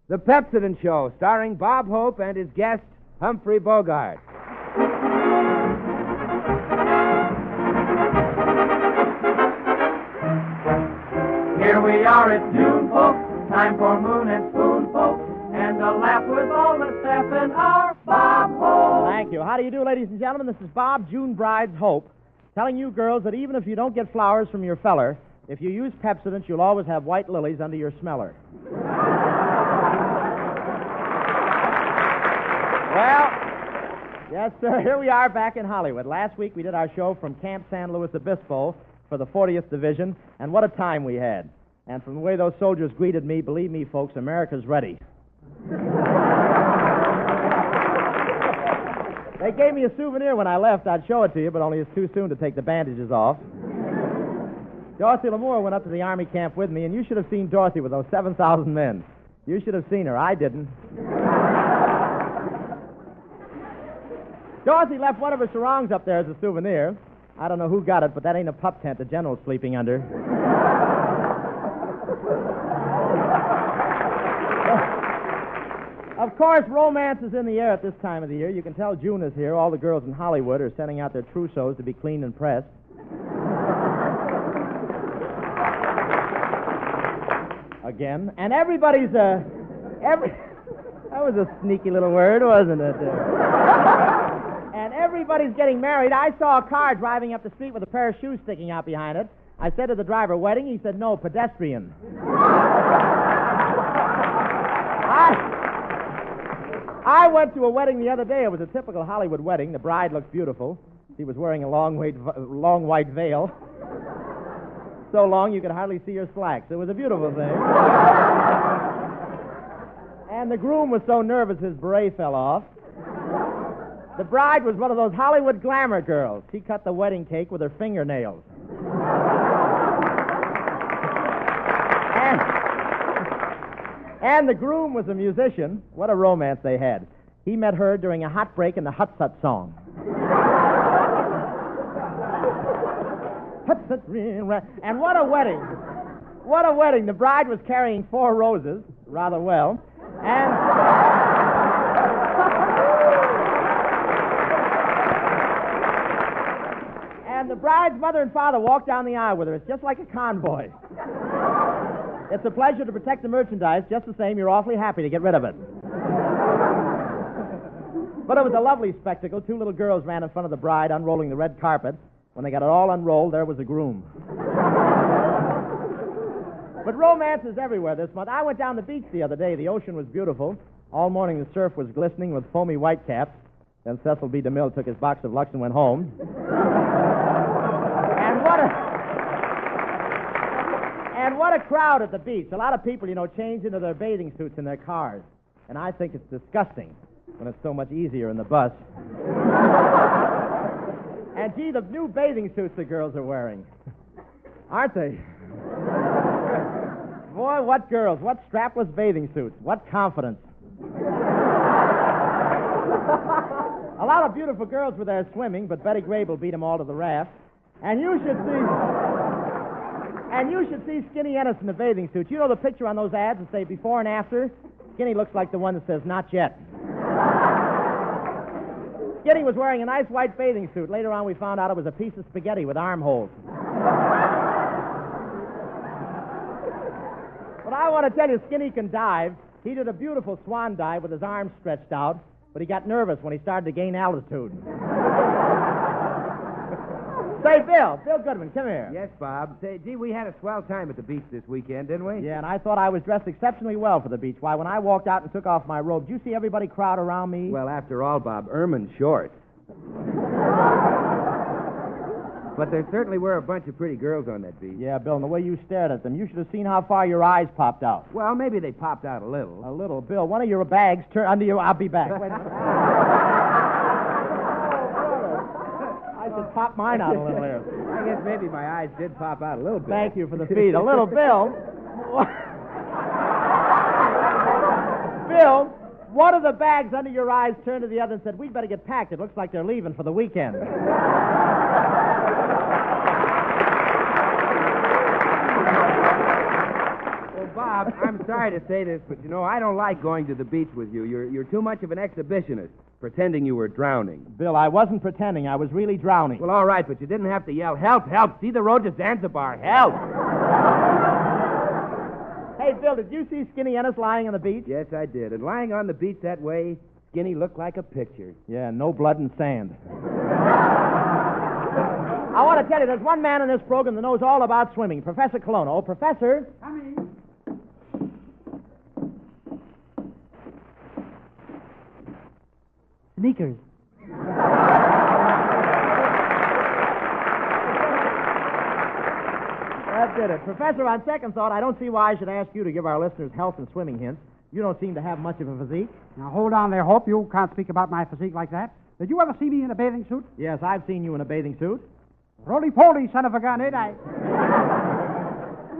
The Pepsodent Show, starring Bob Hope and his guest, Humphrey Bogart. Here we are at June, folks, time for Moon and Spoon, folks, and a laugh with all the staff in our Bob Hope. Thank you. How do you do, ladies and gentlemen? This is Bob, June Bride's Hope, telling you girls that even if you don't get flowers from your feller, if you use Pepsodent, you'll always have white lilies under your smeller. Well, yes, sir, here we are back in Hollywood. Last week we did our show from Camp San Luis Obispo for the 40th Division, and what a time we had. And from the way those soldiers greeted me, believe me, folks, America's ready. They gave me a souvenir when I left. I'd show it to you, but only it's too soon to take the bandages off. Dorothy Lamour went up to the Army camp with me, and you should have seen Dorothy with those 7,000 men. You should have seen her. I didn't. Dorothy left one of her sarongs up there as a souvenir. I don't know who got it, but that ain't a pup tent the general's sleeping under. Of course, romance is in the air at this time of the year. You can tell June is here. All the girls in Hollywood are sending out their trousseaux to be cleaned and pressed. Again. And everybody's, that was a sneaky little word, wasn't it? And everybody's getting married. I saw a car driving up the street with a pair of shoes sticking out behind it. I said to the driver, wedding? He said, no, pedestrian. I went to a wedding the other day. It was a typical Hollywood wedding. The bride looked beautiful. She was wearing a long white veil. So long you could hardly see her slacks. It was a beautiful thing. And the groom was so nervous his beret fell off. The bride was one of those Hollywood glamour girls. She cut the wedding cake with her fingernails. And the groom was a musician. What a romance they had. He met her during a hot break in the Hut Sut song. And what a wedding. What a wedding. The bride was carrying 4 roses, rather well. And the bride's mother and father walked down the aisle with her. It's just like a convoy. It's a pleasure to protect the merchandise. Just the same, you're awfully happy to get rid of it. But it was a lovely spectacle. 2 little girls ran in front of the bride, unrolling the red carpet. When they got it all unrolled, there was a groom. But romance is everywhere this month. I went down the beach the other day. The ocean was beautiful. All morning the surf was glistening with foamy whitecaps. Then Cecil B. DeMille took his box of Lux and went home. And what a crowd at the beach. A lot of people, change into their bathing suits in their cars. And I think it's disgusting when it's so much easier in the bus. And, gee, the new bathing suits the girls are wearing. Aren't they? Boy, what girls. What strapless bathing suits. What confidence. A lot of beautiful girls were there swimming, but Betty Grable beat them all to the raft. And you should see Skinny Ennis in the bathing suit. You know the picture on those ads that say before and after? Skinny looks like the one that says not yet. Skinny was wearing a nice white bathing suit. Later on, we found out it was a piece of spaghetti with armholes. But I want to tell you, Skinny can dive. He did a beautiful swan dive with his arms stretched out, but he got nervous when he started to gain altitude. Say, Bill Goodman, come here. Yes, Bob. Say, gee, we had a swell time at the beach this weekend, didn't we? Yeah, and I thought I was dressed exceptionally well for the beach. Why, when I walked out and took off my robe, did you see everybody crowd around me? Well, after all, Bob, ermine's short. But there certainly were a bunch of pretty girls on that beach. Yeah, Bill, and the way you stared at them, you should have seen how far your eyes popped out. Well, maybe they popped out a little. A little. Bill, one of your bags turned under your... I'll be back. Wait a minute. I should pop mine out a little there. I guess maybe my eyes did pop out a little bit. Thank you for the feed. A little, Bill. Bill, one of the bags under your eyes turned to the other and said, we'd better get packed. It looks like they're leaving for the weekend. Well, Bob, I'm sorry to say this, but, I don't like going to the beach with you. You're too much of an exhibitionist, pretending you were drowning. Bill, I wasn't pretending. I was really drowning. Well, all right, but you didn't have to yell, help, help, see the road to Zanzibar, help! Hey, Bill, did you see Skinny Ennis lying on the beach? Yes, I did. And lying on the beach that way, Skinny looked like a picture. Yeah, no blood and sand. I want to tell you, there's one man in this program that knows all about swimming, Professor Colono. Professor? Coming. Sneakers. That did it. Professor, on second thought, I don't see why I should ask you to give our listeners health and swimming hints. You don't seem to have much of a physique. Now, hold on there, Hope. You can't speak about my physique like that. Did you ever see me in a bathing suit? Yes, I've seen you in a bathing suit. Roly-poly, son of a gun, ain't I?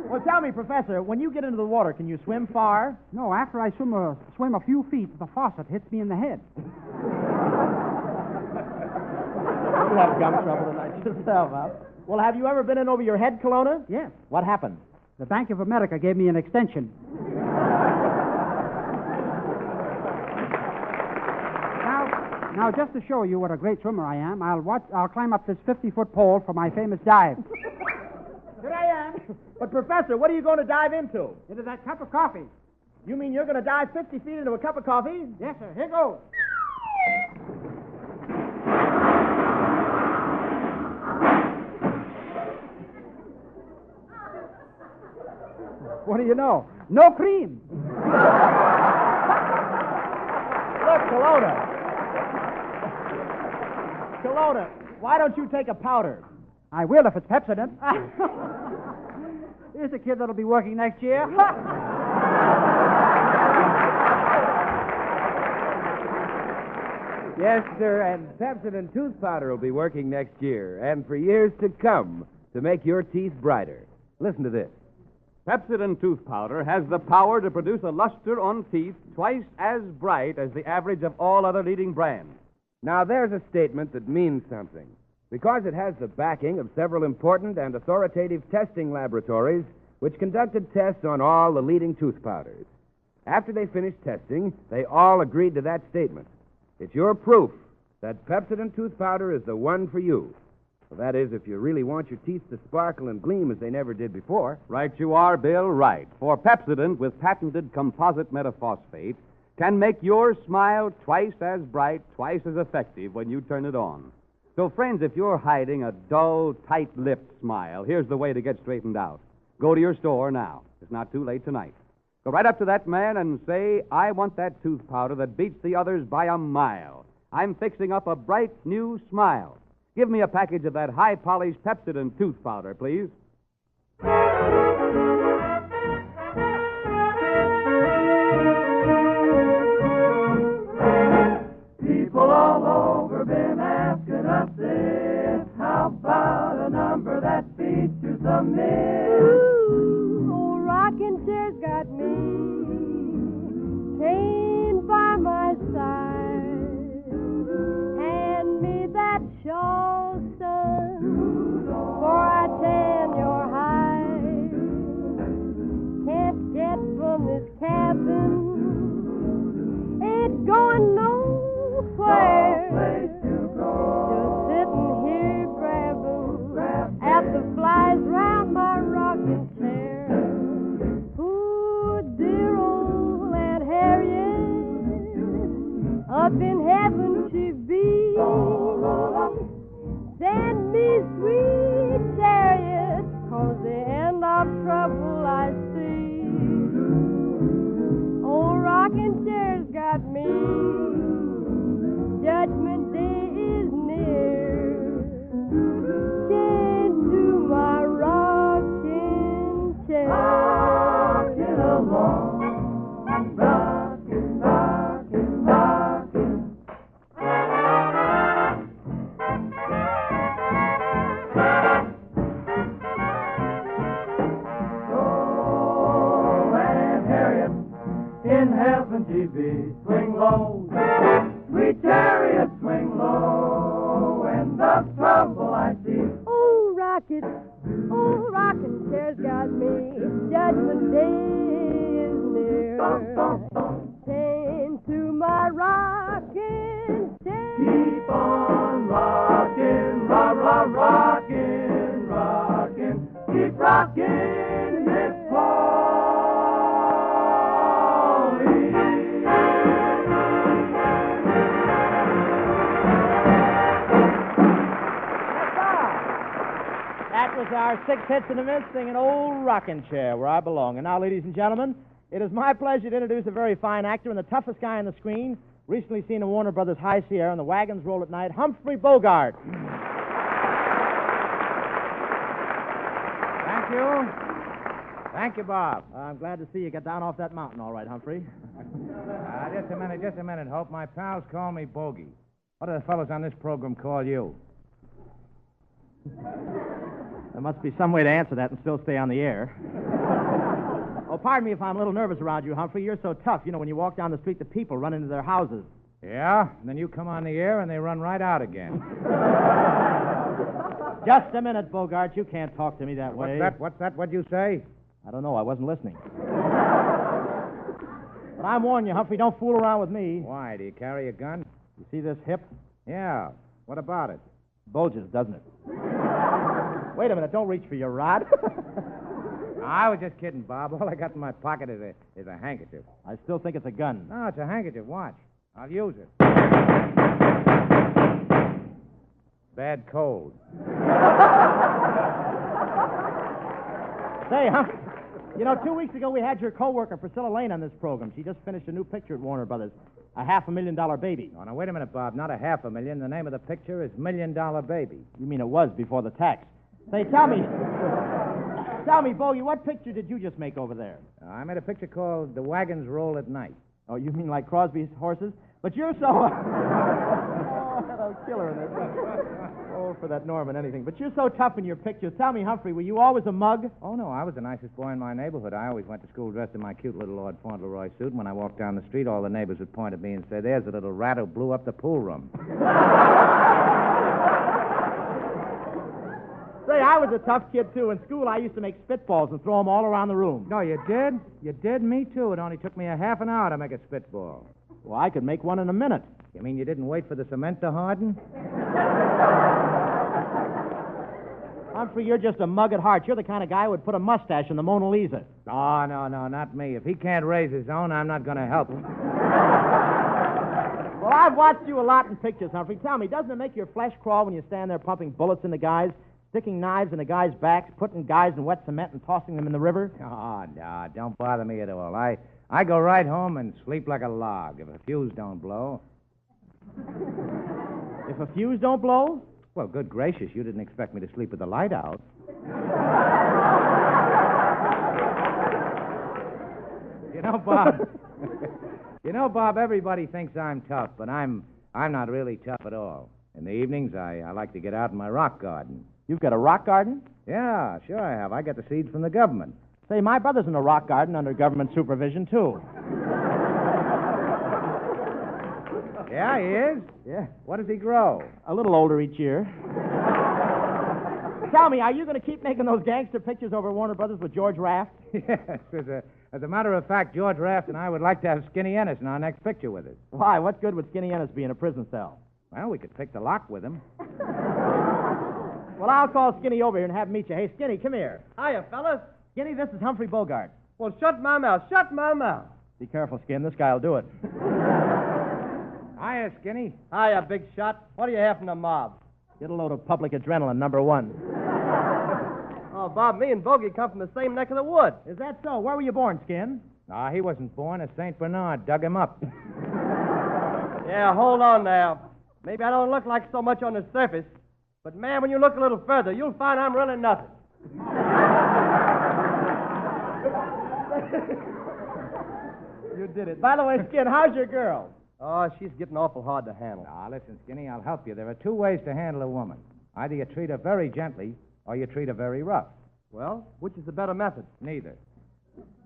Well, tell me, Professor, when you get into the water, can you swim far? No, after I swim a few feet, the faucet hits me in the head. You have gum trouble tonight yourself, huh? Well, have you ever been in over your head, Kelowna? Yes. What happened? The Bank of America gave me an extension. Now, just to show you what a great swimmer I am, I'll climb up this 50-foot pole for my famous dive. Here I am. But, Professor, what are you going to dive into? Into that cup of coffee. You mean you're going to dive 50 feet into a cup of coffee? Yes, sir. Here goes. What do you know? No cream. Look, Kelowna. Kelowna, why don't you take a powder? I will if it's Pepsodent. Here's a kid that'll be working next year. Yes, sir, and Pepsodent tooth powder will be working next year, and for years to come, to make your teeth brighter. Listen to this. Pepsodent tooth powder has the power to produce a luster on teeth twice as bright as the average of all other leading brands. Now, there's a statement that means something, because it has the backing of several important and authoritative testing laboratories which conducted tests on all the leading tooth powders. After they finished testing, they all agreed to that statement. It's your proof that Pepsodent tooth powder is the one for you. Well, that is, if you really want your teeth to sparkle and gleam as they never did before. Right you are, Bill, right. For Pepsodent with patented composite metaphosphate can make your smile twice as bright, twice as effective when you turn it on. So, friends, if you're hiding a dull, tight-lipped smile, here's the way to get straightened out. Go to your store now. It's not too late tonight. Go right up to that man and say, I want that tooth powder that beats the others by a mile. I'm fixing up a bright new smile. Give me a package of that high-polished Pepsodent tooth powder, please. People all over been asking us this. How about a number that beats to the miss? Ooh, old rocking chair's got me chained by my side. Hand me that shawl, son, for I tan your hide. Can't get from this cabin, ain't going nowhere. Just sitting here grabbing at the flies round my rocking chair. Poor dear old Aunt Harriet, up in heaven she be. Send me sweet chariot, 'cause the end of trouble I see. Old rocking chair's got me. Judgment day is near. Chained to my rocking chair. Rockin' along, rockin', rockin', rockin'. Oh, Aunt Harriet, in heaven she be, swing low. Sweet chariot, swing low, and the trouble I see. Oh, rocket, Old rocking chair's got me. Judgment day is near. Chained to my rocking chair. Keep on rocking, rocking, rocking. Keep rocking, Miss Polly. That was our 6 hits in a miss singing Old Rocking Chair, Where I Belong. And now, ladies and gentlemen, it is my pleasure to introduce a very fine actor and the toughest guy on the screen, recently seen in Warner Brothers' High Sierra and The Wagons Roll at Night, Humphrey Bogart. Thank you. Thank you, Bob. I'm glad to see you got down off that mountain all right, Humphrey. Just a minute, Hope. My pals call me Bogey. What do the fellows on this program call you? There must be some way to answer that and still stay on the air. Oh, pardon me if I'm a little nervous around you, Humphrey. You're so tough. You know, when you walk down the street, the people run into their houses. Yeah? And then you come on the air and they run right out again. Just a minute, Bogart. You can't talk to me that way. What's that? What'd you say? I don't know. I wasn't listening. But I'm warning you, Humphrey, don't fool around with me. Why? Do you carry a gun? You see this hip? Yeah. What about it? Bulges, doesn't it? Wait a minute. Don't reach for your rod. I was just kidding, Bob. All I got in my pocket is a handkerchief. I still think it's a gun. No, it's a handkerchief. Watch. I'll use it. Bad cold. Say, Humphrey, you know, 2 weeks ago we had your co-worker, Priscilla Lane, on this program. She just finished a new picture at Warner Brothers, a $500,000 baby. Oh, now, wait a minute, Bob. Not a $500,000. The name of the picture is $1 Million Baby. You mean it was before the tax? Say, tell me, Bogey, what picture did you just make over there? I made a picture called The Wagons Roll at Night. Oh, you mean like Crosby's horses? But you're so... oh, hello, killer in this. Oh, for that Norman, anything. But you're so tough in your pictures. Tell me, Humphrey, were you always a mug? Oh, no, I was the nicest boy in my neighborhood. I always went to school dressed in my cute little Lord Fauntleroy suit, and when I walked down the street, all the neighbors would point at me and say, "There's the little rat who blew up the pool room." Say, I was a tough kid, too. In school, I used to make spitballs and throw them all around the room. No, you did? You did? Me, too. It only took me a half an hour to make a spitball. Well, I could make one in a minute. You mean you didn't wait for the cement to harden? Humphrey, you're just a mug at heart. You're the kind of guy who would put a mustache in the Mona Lisa. Oh, no, not me. If he can't raise his own, I'm not going to help him. Well, I've watched you a lot in pictures, Humphrey. Tell me, doesn't it make your flesh crawl when you stand there pumping bullets into guys, sticking knives into guys' backs, putting guys in wet cement and tossing them in the river? Oh, no, don't bother me at all. I go right home and sleep like a log if a fuse don't blow. If a fuse don't blow? Well, good gracious, you didn't expect me to sleep with the light out. You know, Bob, everybody thinks I'm tough, but I'm not really tough at all. In the evenings, I like to get out in my rock garden. You've got a rock garden? Yeah, sure I have. I get the seeds from the government. Say, my brother's in a rock garden under government supervision, too. Yeah, he is? Yeah. What does he grow? A little older each year. Tell me, are you going to keep making those gangster pictures over Warner Brothers with George Raft? Yes. As a matter of fact, George Raft and I would like to have Skinny Ennis in our next picture with us. Why? What's good would Skinny Ennis be in a prison cell? Well, we could pick the lock with him. Well, I'll call Skinny over here and have him meet you. Hey, Skinny, come here. Hiya, fellas. Skinny, this is Humphrey Bogart. Well, shut my mouth. Shut my mouth. Be careful, Skin. This guy'll do it. Hiya, Skinny. Hiya, big shot. What do you have from the mob? Get a load of public adrenaline, #1. Oh, Bob, me and Bogey come from the same neck of the woods. Is that so? Where were you born, Skin? No, he wasn't born. A St. Bernard dug him up. Yeah, hold on now. Maybe I don't look like so much on the surface, but, man, when you look a little further, you'll find I'm really nothing. You did it. By the way, Skin, how's your girl? Oh, she's getting awful hard to handle. Now, listen, Skinny, I'll help you. There are 2 ways to handle a woman. Either you treat her very gently, or you treat her very rough. Well, which is the better method? Neither.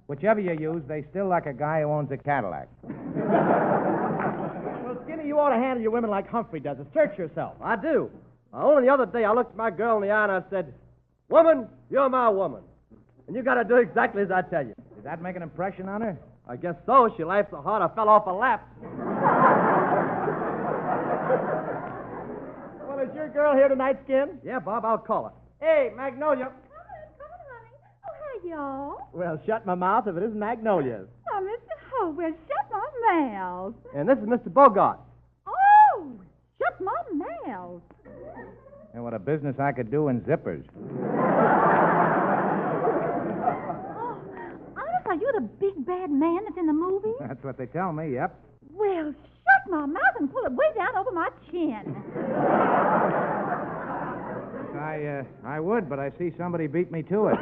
Whichever you use, they still like a guy who owns a Cadillac. Well, Skinny, you ought to handle your women like Humphrey does. Assert yourself. I do. Only the other day, I looked my girl in the eye and I said, Woman, you're my woman. And you got to do exactly as I tell you. Did that make an impression on her? I guess so. She laughed so hard I fell off her lap. Well, is your girl here tonight, Skin? Yeah, Bob, I'll call her. Hey, Magnolia. Come on, honey. Oh, hi, y'all. Well, shut my mouth if it isn't Magnolia's. Oh, Mr. Hope, well, shut my mouth. And this is Mr. Bogart. Oh, shut my mouth. And what a business I could do in zippers. Oh, honest, are you the big bad man that's in the movie? That's what they tell me, yep. Well, shut my mouth and pull it way down over my chin. I would, but I see somebody beat me to it.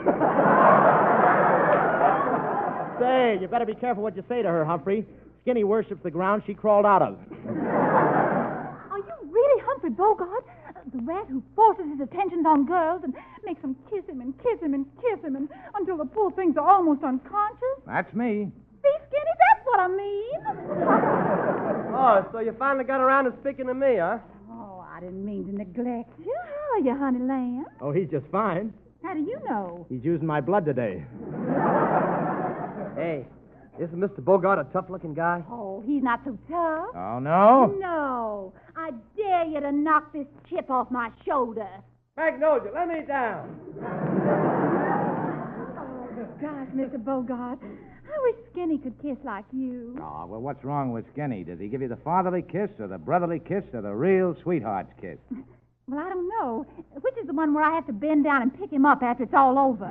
Say, you better be careful what you say to her, Humphrey. Skinny worships the ground she crawled out of. Are you really Humphrey Bogart? The rat who forces his attentions on girls and makes them kiss him and kiss him and kiss him and, until the poor things are almost unconscious? That's me. See, Skinny, that's what I mean. Oh, so you finally got around to speaking to me, huh? Oh, I didn't mean to neglect you. How are you, honey lamb? Oh, he's just fine. How do you know? He's using my blood today. Hey, isn't Mr. Bogart a tough-looking guy? Oh, he's not so tough. Oh, no? No. I dare you to knock this chip off my shoulder. Magnolia, let me down. Oh, gosh, Mr. Bogart. I wish Skinny could kiss like you. Oh, well, what's wrong with Skinny? Does he give you the fatherly kiss or the brotherly kiss or the real sweetheart's kiss? Well, I don't know. Which is the one where I have to bend down and pick him up after it's all over?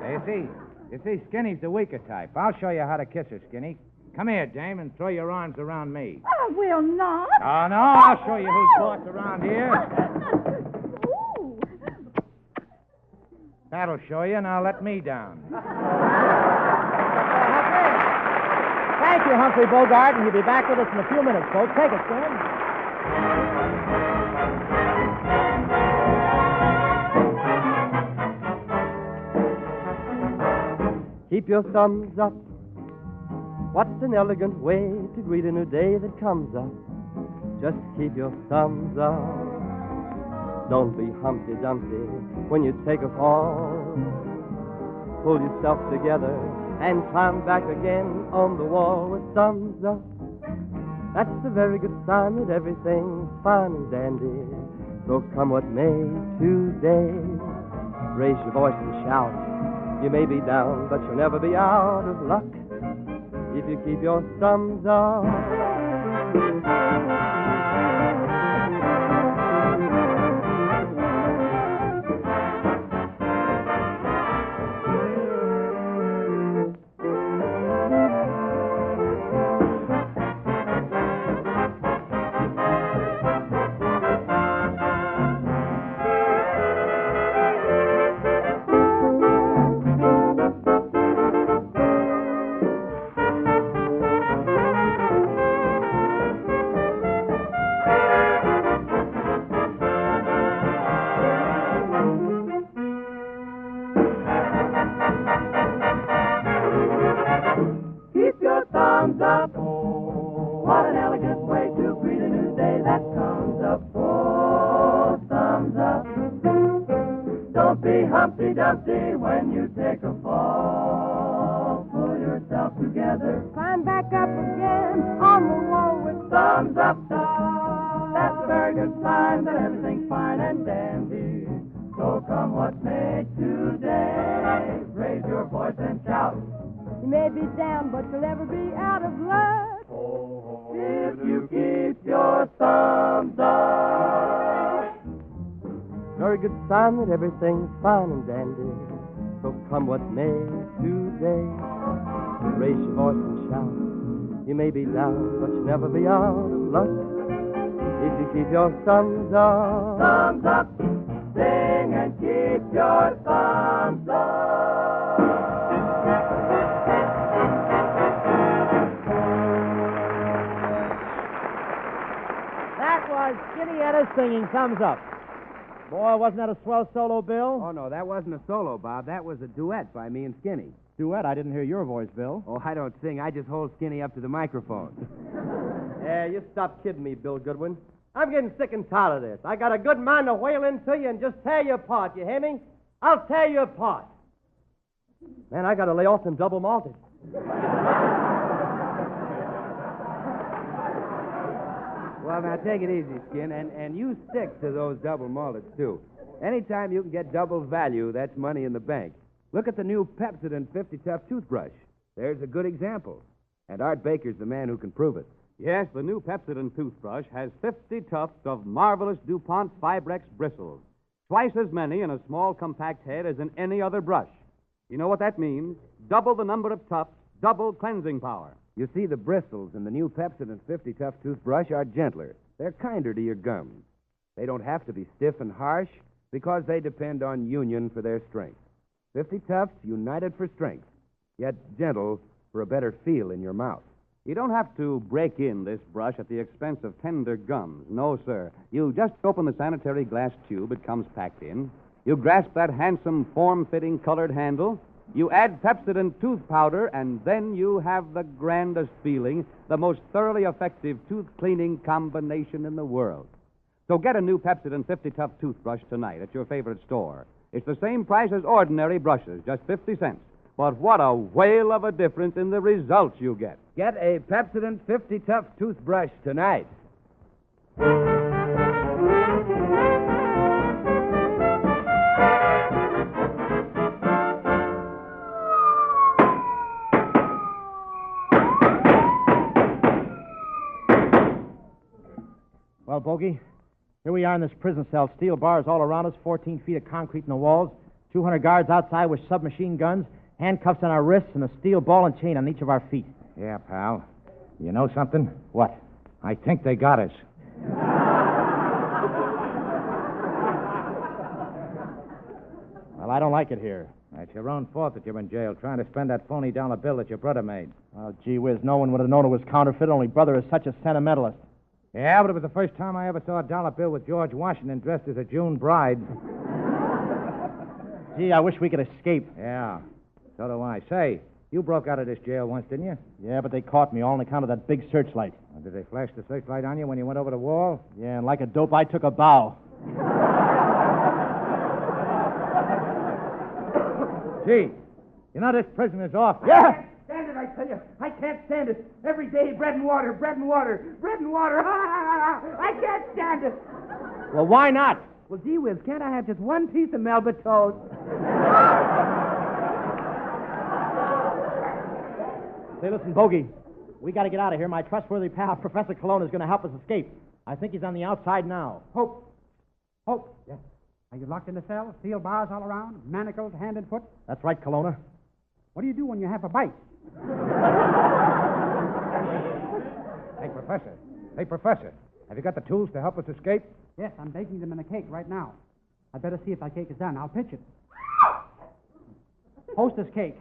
Hey, you see, Skinny's the weaker type. I'll show you how to kiss her, Skinny. Come here, dame, and throw your arms around me. I will not. Oh, no, I'll show you who's boss around here. Ooh. That'll show you. Now let me down. Thank you, Humphrey Bogart, and you'll be back with us in a few minutes, folks. Take it, Skin. Keep your thumbs up. What's an elegant way to greet a new day that comes up? Just keep your thumbs up. Don't be Humpty Dumpty when you take a fall. Pull yourself together and climb back again on the wall with thumbs up. That's a very good sign that everything's fine and dandy. So come what may today, raise your voice and shout. You may be down, but you'll never be out of luck if you keep your thumbs up. Keep your thumbs up. Oh, what an elegant way to greet a new day that comes up. Oh, thumbs up. Don't be Humpty Dumpty when you take a fall. Pull yourself together. Climb back up again on the wall with thumbs up. That's a very good sign that everything's fine and dandy. So come what may today, raise your voice and shout. You may be down, but you'll never be out of luck. If you keep your thumbs up. Very good sign that everything's fine and dandy. So come what may today, raise your voice and shout. You may be down, but you'll never be out of luck if you keep your thumbs up. Thumbs up. Sing and keep your thumbs up. That was Skinny Ennis singing Thumbs Up. Boy, wasn't that a swell solo, Bill? Oh, no, that wasn't a solo, Bob. That was a duet by me and Skinny. Duet? I didn't hear your voice, Bill. Oh, I don't sing. I just hold Skinny up to the microphone. Yeah, you stop kidding me, Bill Goodwin. I'm getting sick and tired of this. I got a good mind to whale into you and just tear you apart, you hear me? I'll tear you apart. Man, I got to lay off them double malted. Well, now, take it easy, Skin, and you stick to those double malteds, too. Anytime you can get double value, that's money in the bank. Look at the new Pepsodent 50 Tough toothbrush. There's a good example. And Art Baker's the man who can prove it. Yes, the new Pepsodent toothbrush has 50 tufts of marvelous DuPont Fibrex bristles. Twice as many in a small, compact head as in any other brush. You know what that means? Double the number of tufts, double cleansing power. You see, the bristles in the new Pepsodent 50 Tough toothbrush are gentler. They're kinder to your gums. They don't have to be stiff and harsh because they depend on union for their strength. 50 Tufts united for strength, yet gentle for a better feel in your mouth. You don't have to break in this brush at the expense of tender gums. No, sir. You just open the sanitary glass tube it comes packed in. You grasp that handsome, form-fitting colored handle. You add Pepsodent tooth powder, and then you have the grandest feeling, the most thoroughly effective tooth-cleaning combination in the world. So get a new Pepsodent 50 Tough toothbrush tonight at your favorite store. It's the same price as ordinary brushes, just 50 cents. But what a whale of a difference in the results you get. Get a Pepsodent 50 Tough toothbrush tonight. Well, Bogey, here we are in this prison cell. Steel bars all around us, 14 feet of concrete in the walls, 200 guards outside with submachine guns, handcuffs on our wrists, and a steel ball and chain on each of our feet. Yeah, pal. You know something? What? I think they got us. Well, I don't like it here. It's your own fault that you're in jail trying to spend that phony dollar bill that your brother made. Oh, gee whiz, no one would have known it was counterfeit. Only brother is such a sentimentalist. Yeah, but it was the first time I ever saw a dollar bill with George Washington dressed as a June bride. Gee, I wish we could escape. Yeah, so do I. Say, you broke out of this jail once, didn't you? Yeah, but they caught me all on account of that big searchlight. Or did they flash the searchlight on you when you went over the wall? Yeah, and like a dope, I took a bow. Gee, you know this prison is awful. Yeah! Stand it, I tell you. I can't stand it. Every day, bread and water, bread and water, bread and water. I can't stand it. Well, why not? Well, gee whiz, can't I have just one piece of Melba toast? Say, listen, Bogey, we got to get out of here. My trustworthy pal, Professor Cologne, is going to help us escape. I think he's on the outside now. Hope. Hope. Yes. Are you locked in the cell? Steel bars all around? Manacled hand and foot? That's right, Colonna. What do you do when you have a bite? Hey, Professor. Hey, Professor. Have you got the tools to help us escape? Yes, I'm baking them in a cake right now. I'd better see if that cake is done. I'll pitch it. Hostess cake.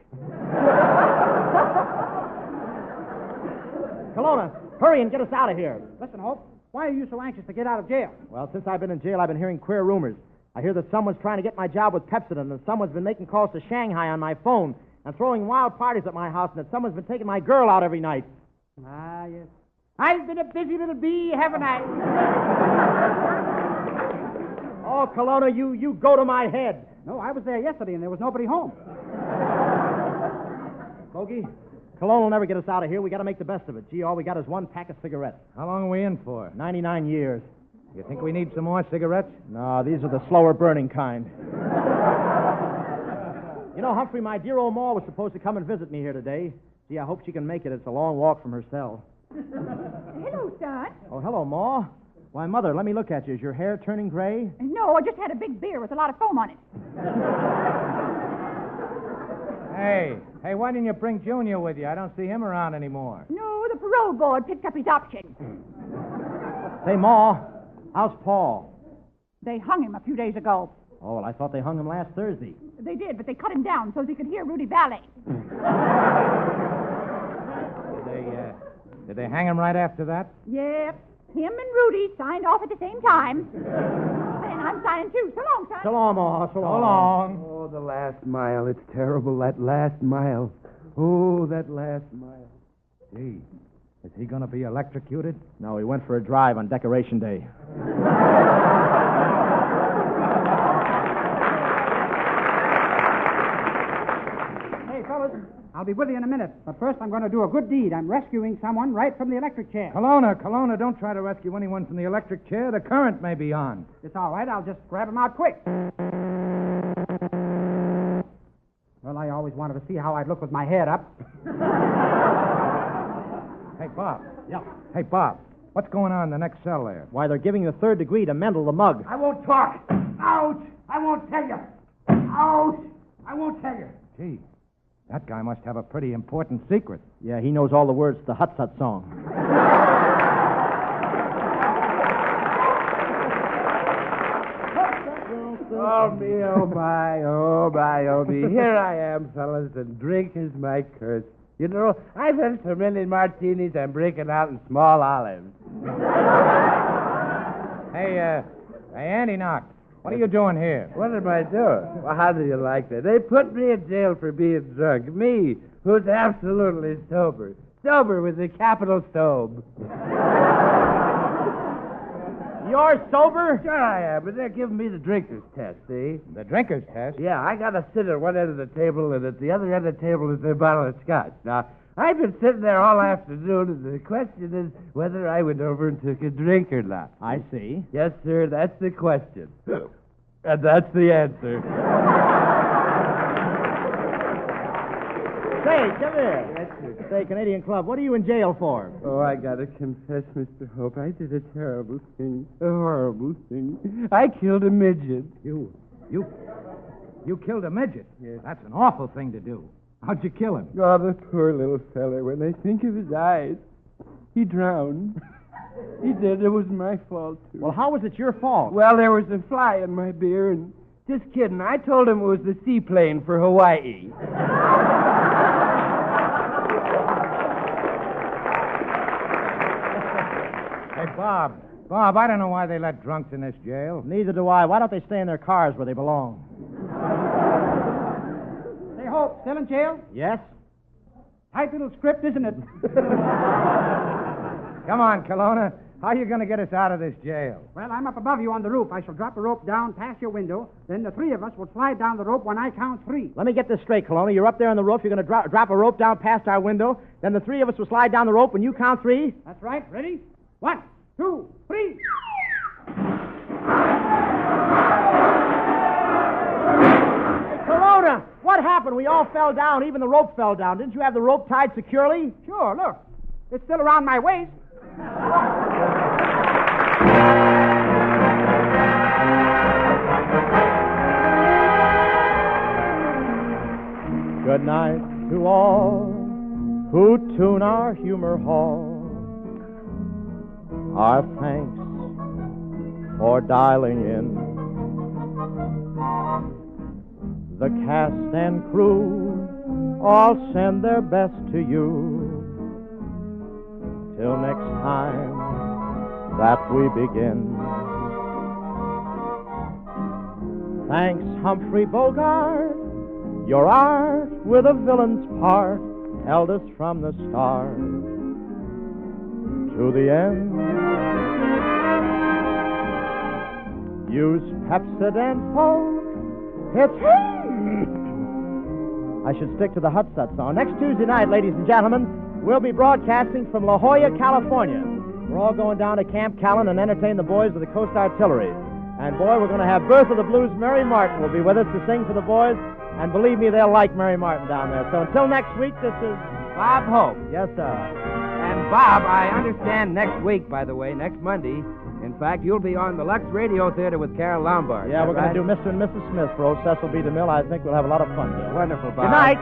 Colonna, hurry and get us out of here. Listen, Hope, why are you so anxious to get out of jail? Well, since I've been in jail, I've been hearing queer rumors. I hear that someone's trying to get my job with Pepsodent, and someone's been making calls to Shanghai on my phone and throwing wild parties at my house, and that someone's been taking my girl out every night. Ah, yes. I've been a busy little bee, haven't I? Oh, Colonna, you go to my head. No, I was there yesterday, and there was nobody home. Bogey, Cologne will never get us out of here. We got to make the best of it. Gee, all we got is one pack of cigarettes. How long are we in for? 99 years. You think we need some more cigarettes? No, these are the slower burning kind. You know, Humphrey, my dear old Ma was supposed to come and visit me here today. Gee, I hope she can make it. It's a long walk from her cell. Hello, son. Oh, hello, Ma. Why, Mother, let me look at you. Is your hair turning gray? No, I just had a big beer with a lot of foam on it. Hey, why didn't you bring Junior with you? I don't see him around anymore. No, the parole board picked up his option. Say, Ma, how's Paul? They hung him a few days ago. Oh, well, I thought they hung him last Thursday. They did, but they cut him down so he could hear Rudy Ballet. Did they hang him right after that? Yep. Him and Rudy signed off at the same time. And I'm signing too. So long, son. So long, Ma. So long. So long. Oh, the last mile. It's terrible, that last mile. Oh, that last mile. Gee, Is he going to be electrocuted? No, he went for a drive on Decoration Day. Hey, fellas, I'll be with you in a minute. But first, I'm going to do a good deed. I'm rescuing someone right from the electric chair. Kelowna, don't try to rescue anyone from the electric chair. The current may be on. It's all right. I'll just grab him out quick. Well, I always wanted to see how I'd look with my head up. Hey, Bob. Yeah. Hey, Bob. What's going on in the next cell there? Why, they're giving the third degree to Mendel the mug. I won't talk. Ouch! I won't tell you. Ouch! I won't tell you. Gee, that guy must have a pretty important secret. Yeah, he knows all the words to the Hut Sut song. Oh, me, oh, my, oh, my, oh, me. Here I am, fellas, and drink is my curse. You know, I've had so many martinis, I'm breaking out in small olives. Hey, Andy Knock, what are you doing here? What am I doing? Well, how do you like that? They put me in jail for being drunk. Me, who's absolutely sober. Sober with a capital Sob. You're sober? Sure I am, but they're giving me the drinker's test, see? The drinker's test? Yeah, I got to sit at one end of the table, and at the other end of the table is their bottle of scotch. Now, I've been sitting there all afternoon, and the question is whether I went over and took a drink or not. I see. Yes, sir, that's the question. And that's the answer. Say, come here. Say, Canadian Club, what are you in jail for? Oh, I got to confess, Mr. Hope, I did a terrible thing. A horrible thing. I killed a midget. You killed a midget? Yes. That's an awful thing to do. How'd you kill him? Oh, the poor little fella. When I think of his eyes, he drowned. He did. It was my fault, too. Well, how was it your fault? Well, there was a fly in my beer, and just kidding. I told him it was the seaplane for Hawaii. Hey, Bob, I don't know why they let drunks in this jail. Neither do I. Why don't they stay in their cars where they belong? Say, Hope, still in jail? Yes? Tight little script, isn't it? Come on, Kelowna. How are you going to get us out of this jail? Well, I'm up above you on the roof. I shall drop a rope down past your window. Then the three of us will slide down the rope when I count three. Let me get this straight, Kelowna. You're up there on the roof. You're going to drop a rope down past our window. Then the three of us will slide down the rope when you count three. That's right. Ready? 1, 2, 3. Kelowna, what happened? We all fell down. Even the rope fell down. Didn't you have the rope tied securely? Sure, look. It's still around my waist. Good night to all who tune our humor hall. Our thanks for dialing in. The cast and crew all send their best to you. Till next time that we begin. Thanks, Humphrey Bogart. Your art with a villain's part held us from the start to the end. Use Pepsodent, folks. It's I should stick to the Hut Sut song. Next Tuesday night, ladies and gentlemen, we'll be broadcasting from La Jolla, California. We're all going down to Camp Callan and entertain the boys with the Coast Artillery. And, boy, we're going to have Birth of the Blues. Mary Martin will be with us to sing for the boys. And believe me, they'll like Mary Martin down there. So until next week, this is Bob Hope. Yes, sir. And, Bob, I understand next week, by the way, next Monday, in fact, you'll be on the Lux Radio Theater with Carol Lombard. Yeah, we're going right? to do Mr. and Mrs. Smith for old Cecil B. DeMille. I think we'll have a lot of fun there. Wonderful, Bob. Good night.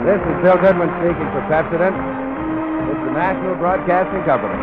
This is Bill Goodman speaking for Pepsodent. It's the National Broadcasting Company.